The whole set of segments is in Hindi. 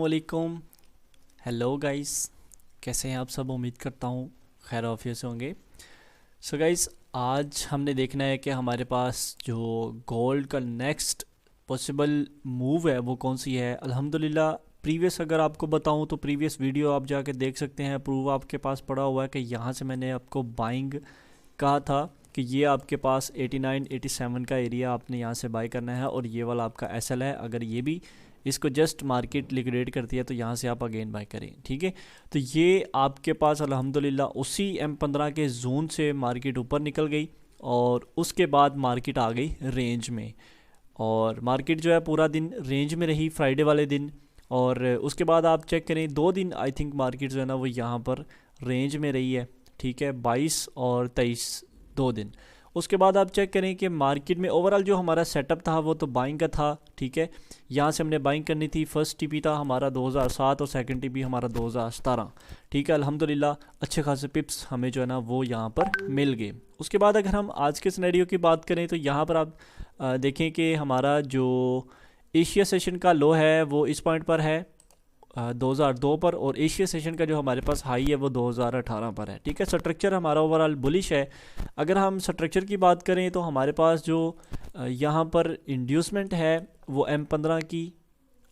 वालेकुम। हेलो गाइस, कैसे हैं आप सब? उम्मीद करता हूँ खैर आफियत से होंगे। सो गाइस, आज हमने देखना है कि हमारे पास जो गोल्ड का नेक्स्ट पॉसिबल मूव है वो कौन सी है। अल्हम्दुलिल्लाह प्रीवियस अगर आपको बताऊं तो प्रीवियस वीडियो आप जाके देख सकते हैं, प्रूव आपके पास पड़ा हुआ है कि यहाँ से मैंने आपको बाइंग कहा था कि ये आपके पास 89 87 का एरिया आपने यहाँ से बाई करना है और ये वाला आपका एसएल है। अगर ये भी इसको जस्ट मार्केट लिक्विडेट करती है तो यहाँ से आप अगेन बाई करें, ठीक है। तो ये आपके पास अल्हम्दुलिल्लाह उसी M15 के जोन से मार्केट ऊपर निकल गई और उसके बाद मार्केट आ गई रेंज में, और मार्केट जो है पूरा दिन रेंज में रही फ्राइडे वाले दिन। और उसके बाद आप चेक करें 2 दिन आई थिंक मार्केट जो है ना वो यहाँ पर रेंज में रही है, ठीक है, 22 और 23 2 दिन। उसके बाद आप चेक करें कि मार्केट में ओवरऑल जो हमारा सेटअप था वो तो बाइंग का था, ठीक है। यहाँ से हमने बाइंग करनी थी। फर्स्ट टीपी था हमारा 2007 और सेकंड टीपी हमारा 2017, ठीक है। अल्हम्दुलिल्लाह अच्छे खासे पिप्स हमें जो है ना वो यहाँ पर मिल गए। उसके बाद अगर हम आज के सिनेरियो की बात करें तो यहाँ पर आप देखें कि हमारा जो एशिया सेशन का लो है वो इस पॉइंट पर है 2002 पर, और एशिया सेशन का जो हमारे पास हाई है वो 2018 पर है, ठीक है। स्ट्रक्चर हमारा ओवरऑल बुलिश है। अगर हम स्ट्रक्चर की बात करें तो हमारे पास जो यहाँ पर इंड्यूसमेंट है वो M15 की,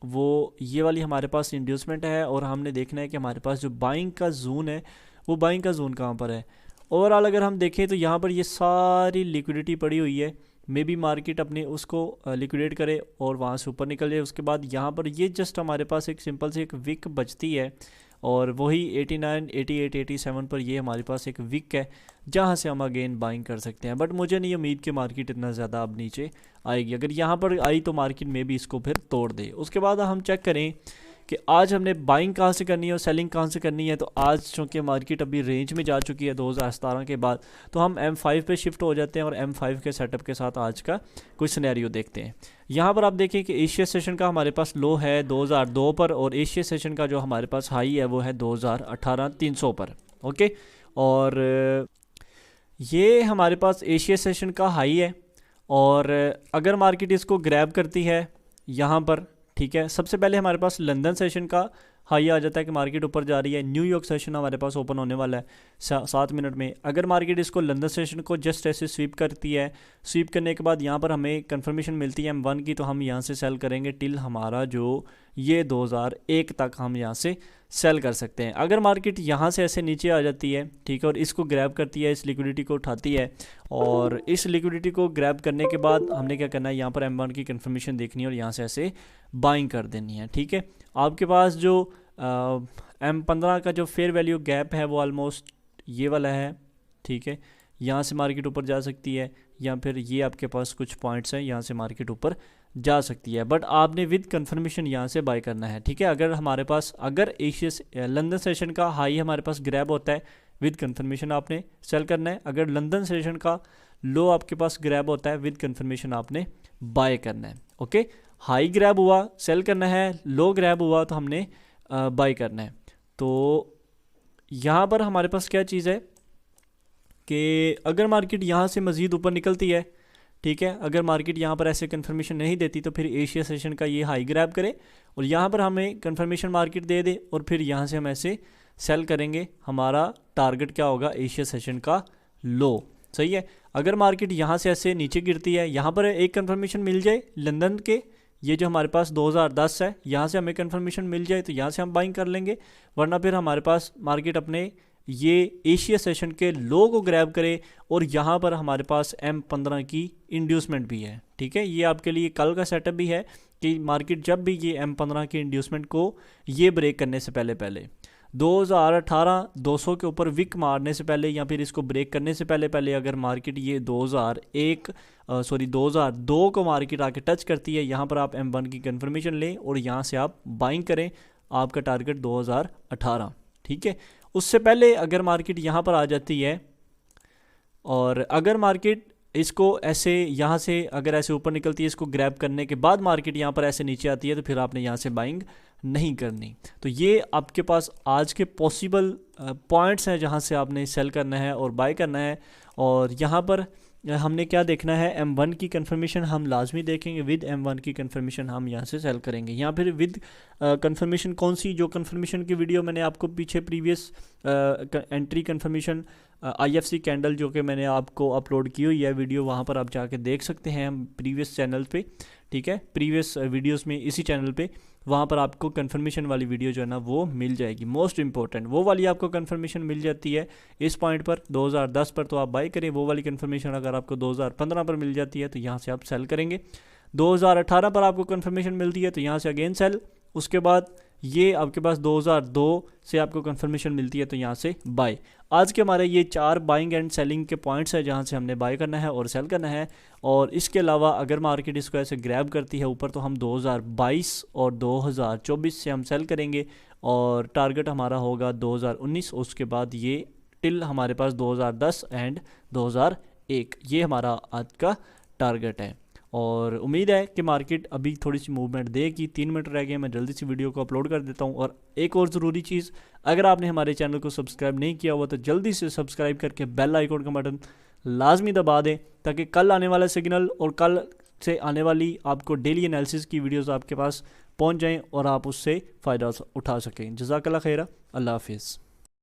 वो ये वाली हमारे पास इंड्यूसमेंट है। और हमने देखना है कि हमारे पास जो बाइंग का जोन है वो बाइंग का जोन कहाँ पर है। ओवरऑल अगर हम देखें तो यहाँ पर ये सारी लिक्विडिटी पड़ी हुई है, मे बी मार्केट अपने उसको लिक्विडेट करे और वहाँ से ऊपर निकल जाए। उसके बाद यहाँ पर ये जस्ट हमारे पास एक सिंपल से एक विक बचती है और वही 89 88 87 पर ये हमारे पास एक विक है जहाँ से हम अगेन बाइंग कर सकते हैं। बट मुझे नहीं उम्मीद कि मार्केट इतना ज़्यादा अब नीचे आएगी। अगर यहाँ पर आई तो मार्केट में भी इसको फिर तोड़ दे। उसके बाद हम चेक करें कि आज हमने बाइंग कहाँ से करनी है और सेलिंग कहाँ से करनी है। तो आज चूँकि मार्केट अभी रेंज में जा चुकी है 2017 के बाद, तो हम M5 पे शिफ्ट हो जाते हैं और M5 के सेटअप के साथ आज का कुछ सिनेरियो देखते हैं। यहाँ पर आप देखें कि एशिया सेशन का हमारे पास लो है 2002 पर और एशिया सेशन का जो हमारे पास हाई है वो है 2018 300 पर, ओके। और ये हमारे पास एशिया सेशन का हाई है और अगर मार्केट इसको ग्रैब करती है यहाँ पर, ठीक है, सबसे पहले हमारे पास लंदन सेशन का हाई आ जाता है कि मार्केट ऊपर जा रही है। न्यूयॉर्क सेशन हमारे पास ओपन होने वाला है 7 मिनट में। अगर मार्केट इसको लंदन सेशन को जस्ट ऐसे स्वीप करती है, स्वीप करने के बाद यहाँ पर हमें कंफर्मेशन मिलती है M1 की, तो हम यहाँ से सेल करेंगे टिल हमारा जो ये 2001 तक हम यहाँ से सेल कर सकते हैं। अगर मार्केट यहाँ से ऐसे नीचे आ जाती है, ठीक है, और इसको ग्रैब करती है, इस लिक्विडिटी को उठाती है, और इस लिक्विडिटी को ग्रैब करने के बाद हमने क्या करना है, यहाँ पर M1 की कंफर्मेशन देखनी है और यहाँ से ऐसे बाइंग कर देनी है, ठीक है। आपके पास जो M15 का जो फेयर वैल्यू गैप है वो ऑलमोस्ट ये वाला है, ठीक है। यहाँ से मार्केट ऊपर जा सकती है या फिर ये आपके पास कुछ पॉइंट्स हैं यहाँ से मार्केट ऊपर जा सकती है, बट आपने विद कंफर्मेशन यहाँ से बाय करना है, ठीक है। अगर हमारे पास अगर एशिया लंदन सेशन का हाई हमारे पास ग्रैब होता है, विद कंफर्मेशन आपने सेल करना है। अगर लंदन सेशन का लो आपके पास ग्रैब होता है, विद कंफर्मेशन आपने बाय करना है, ओके। हाई ग्रैब हुआ सेल करना है, लो ग्रैब हुआ तो हमने बाय करना है। तो यहाँ पर हमारे पास क्या चीज़ है कि अगर मार्केट यहाँ से मज़ीद ऊपर निकलती है, ठीक है, अगर मार्केट यहाँ पर ऐसे कंफर्मेशन नहीं देती तो फिर एशिया सेशन का ये हाई ग्रैब करे और यहाँ पर हमें कंफर्मेशन मार्केट दे दे और फिर यहाँ से हम ऐसे सेल करेंगे। हमारा टारगेट क्या होगा, एशिया सेशन का लो, सही है। अगर मार्केट यहाँ से ऐसे नीचे गिरती है, यहाँ पर एक कंफर्मेशन मिल जाए लंदन के, ये जो हमारे पास 2010 है, यहाँ से हमें कंफर्मेशन मिल जाए तो यहाँ से हम बाइंग कर लेंगे, वरना फिर हमारे पास मार्केट अपने ये एशिया सेशन के लो को ग्रैब करे और यहाँ पर हमारे पास M15 की इंड्यूसमेंट भी है, ठीक है। ये आपके लिए कल का सेटअप भी है कि मार्केट जब भी ये M15 की इंड्यूसमेंट को ये ब्रेक करने से पहले 2018 200 के ऊपर विक मारने से पहले या फिर इसको ब्रेक करने से पहले अगर मार्केट ये 2002 को मार्केट आके टच करती है, यहाँ पर आप M1 की कंफर्मेशन लें और यहाँ से आप बाइंग करें। आपका टारगेट 2018, ठीक है। उससे पहले अगर मार्केट यहाँ पर आ जाती है और अगर मार्केट इसको ऐसे यहाँ से अगर ऐसे ऊपर निकलती है, इसको ग्रैब करने के बाद मार्केट यहाँ पर ऐसे नीचे आती है, तो फिर आपने यहाँ से बाइंग नहीं करनी। तो ये आपके पास आज के पॉसिबल पॉइंट्स हैं जहाँ से आपने सेल करना है और बाय करना है। और यहाँ पर हमने क्या देखना है, M1 की कंफर्मेशन हम लाजमी देखेंगे, विद M1 की कंफर्मेशन हम यहाँ से सेल करेंगे। यहाँ फिर विद कंफर्मेशन कौन सी, जो कंफर्मेशन की वीडियो मैंने आपको पीछे previous entry confirmation IFC candle जो कि मैंने आपको अपलोड की हुई है वीडियो, वहाँ पर आप जाके देख सकते हैं हम प्रीवियस चैनल पे, ठीक है, प्रीवियस वीडियोस में इसी चैनल पे, वहाँ पर आपको कंफर्मेशन वाली वीडियो जो है ना वो मिल जाएगी। मोस्ट इंपॉर्टेंट वो वाली आपको कंफर्मेशन मिल जाती है इस पॉइंट पर 2010 पर, तो आप बाई करें। वो वाली कंफर्मेशन अगर आपको 2015 पर मिल जाती है तो यहाँ से आप सेल करेंगे। 2018 पर आपको कंफर्मेशन मिलती है तो यहाँ से अगेन सेल। उसके बाद ये आपके पास 2002 से आपको कंफर्मेशन मिलती है तो यहाँ से बाय। आज के हमारे ये 4 बाइंग एंड सेलिंग के पॉइंट्स हैं जहाँ से हमने बाय करना है और सेल करना है। और इसके अलावा अगर मार्केट इसको ऐसे ग्रैब करती है ऊपर तो हम 2022 और 2024 से हम सेल करेंगे और टारगेट हमारा होगा 2019। उसके बाद ये टिल हमारे पास 2010 एंड 2001 ये हमारा आज का टारगेट है। और उम्मीद है कि मार्केट अभी थोड़ी सी मूवमेंट देगी। 3 मिनट रह गए, मैं जल्दी से वीडियो को अपलोड कर देता हूँ। और एक और ज़रूरी चीज़, अगर आपने हमारे चैनल को सब्सक्राइब नहीं किया हुआ तो जल्दी से सब्सक्राइब करके बेल आइकॉन का बटन लाजमी दबा दें, ताकि कल आने वाला सिग्नल और कल से आने वाली आपको डेली एनालिसिस की वीडियोज़ आपके पास पहुँच जाएँ और आप उससे फ़ायदा उठा सकें। जज़ाकल्लाह खैरा, अल्लाह हाफिज़।